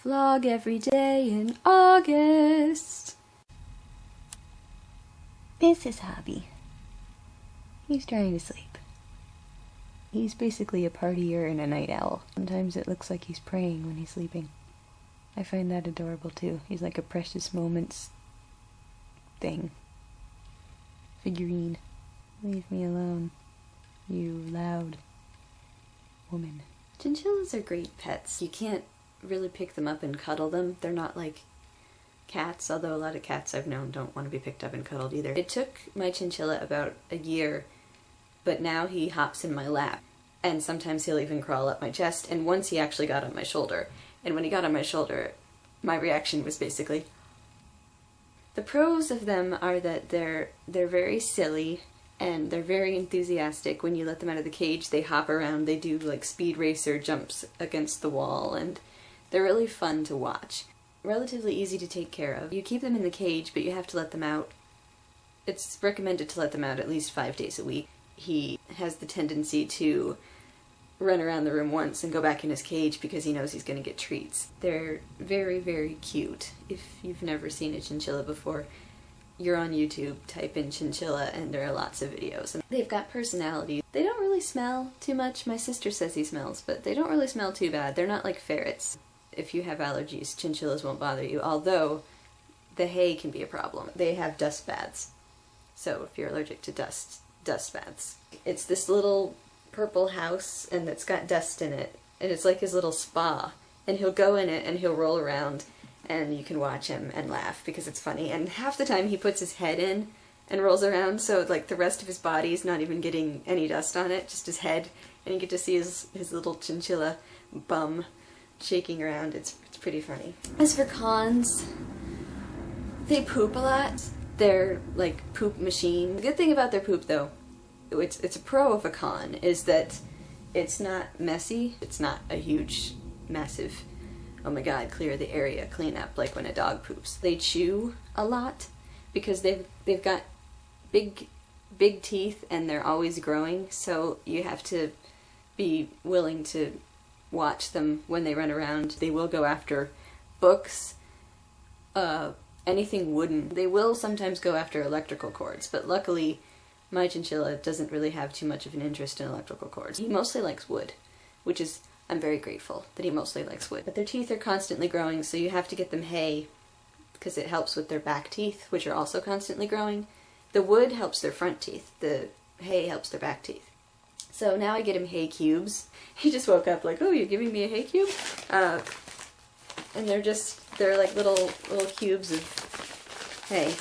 Vlog every day in August. This is Hobby. He's trying to sleep. He's basically a partier and a night owl. Sometimes it looks like he's praying when he's sleeping. I find that adorable too. He's like a precious moments thing. Figurine. Leave me alone, you loud woman. Chinchillas are great pets. You can't really pick them up and cuddle them. They're not like cats, although a lot of cats I've known don't want to be picked up and cuddled either. It took my chinchilla about a year, but now he hops in my lap, and sometimes he'll even crawl up my chest, and once he actually got on my shoulder. And when he got on my shoulder, my reaction was basically... The pros of them are that they're very silly, and they're very enthusiastic. When you let them out of the cage, they hop around, they do like speed racer jumps against the wall, and they're really fun to watch. Relatively easy to take care of. You keep them in the cage, but you have to let them out. It's recommended to let them out at least 5 days a week. He has the tendency to run around the room once and go back in his cage because he knows he's going to get treats. They're very, very cute. If you've never seen a chinchilla before, you're on YouTube, type in chinchilla, and there are lots of videos. And they've got personality. They don't really smell too much. My sister says he smells, but they don't really smell too bad. They're not like ferrets. If you have allergies, chinchillas won't bother you, although the hay can be a problem. They have dust baths, so if you're allergic to dust baths. It's this little purple house, and it's got dust in it, and it's like his little spa, and he'll go in it and he'll roll around, and you can watch him and laugh because it's funny. And half the time he puts his head in and rolls around, so like the rest of his body's not even getting any dust on it, just his head, and you get to see his little chinchilla bum shaking around. It's pretty funny. As for cons, they poop a lot. They're like poop machine. The good thing about their poop, though, it's a pro of a con, is that it's not messy. It's not a huge, massive, oh my god, clear the area, clean up, like when a dog poops. They chew a lot because they've got big teeth and they're always growing, so you have to be willing to watch them when they run around. They will go after books, anything wooden. They will sometimes go after electrical cords, but luckily my chinchilla doesn't really have too much of an interest in electrical cords. He mostly likes wood, which is, I'm very grateful that he mostly likes wood. But their teeth are constantly growing, so you have to get them hay because it helps with their back teeth, which are also constantly growing. The wood helps their front teeth. The hay helps their back teeth. So now I get him hay cubes. He just woke up like, oh, you're giving me a hay cube? And they're like little cubes of hay,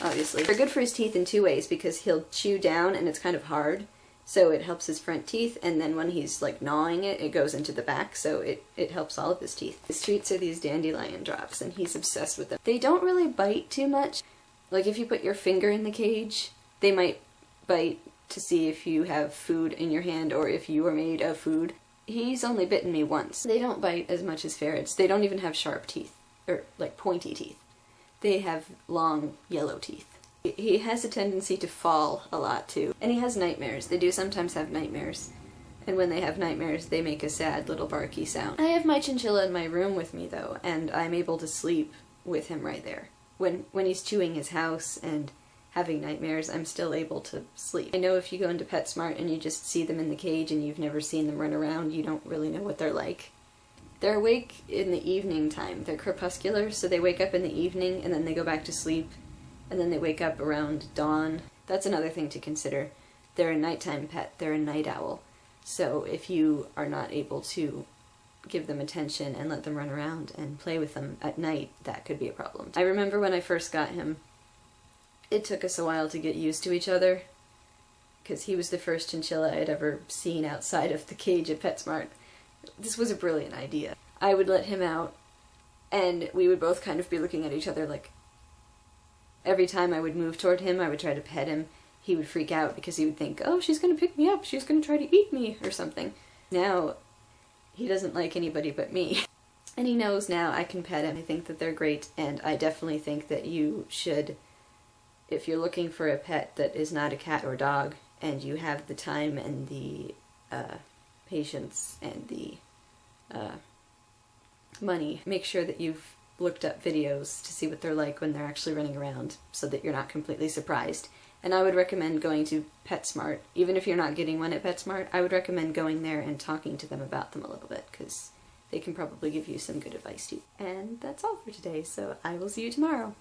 obviously. They're good for his teeth in two ways, because he'll chew down and it's kind of hard, so it helps his front teeth, and then when he's like gnawing it, it goes into the back, so it helps all of his teeth. His treats are these dandelion drops, and he's obsessed with them. They don't really bite too much. Like if you put your finger in the cage, they might bite to see if you have food in your hand or if you are made of food. He's only bitten me once. They don't bite as much as ferrets. They don't even have sharp teeth, or like pointy teeth. They have long yellow teeth. He has a tendency to fall a lot too. And he has nightmares. They do sometimes have nightmares. And when they have nightmares, they make a sad little barky sound. I have my chinchilla in my room with me though, and I'm able to sleep with him right there. When he's chewing his house and having nightmares, I'm still able to sleep. I know if you go into PetSmart and you just see them in the cage and you've never seen them run around, you don't really know what they're like. They're awake in the evening time. They're crepuscular, so they wake up in the evening and then they go back to sleep, and then they wake up around dawn. That's another thing to consider. They're a nighttime pet. They're a night owl. So if you are not able to give them attention and let them run around and play with them at night, that could be a problem. I remember when I first got him, it took us a while to get used to each other, because he was the first chinchilla I'd ever seen outside of the cage at PetSmart. This was a brilliant idea. I would let him out, and we would both kind of be looking at each other like, every time I would move toward him, I would try to pet him. He would freak out because he would think, oh, she's gonna pick me up, she's gonna try to eat me, or something. Now, he doesn't like anybody but me. And he knows now I can pet him. I think that they're great, and I definitely think that you should, if you're looking for a pet that is not a cat or dog, and you have the time and the patience and the money, make sure that you've looked up videos to see what they're like when they're actually running around so that you're not completely surprised. And I would recommend going to PetSmart. Even if you're not getting one at PetSmart, I would recommend going there and talking to them about them a little bit, because they can probably give you some good advice too. And that's all for today, so I will see you tomorrow.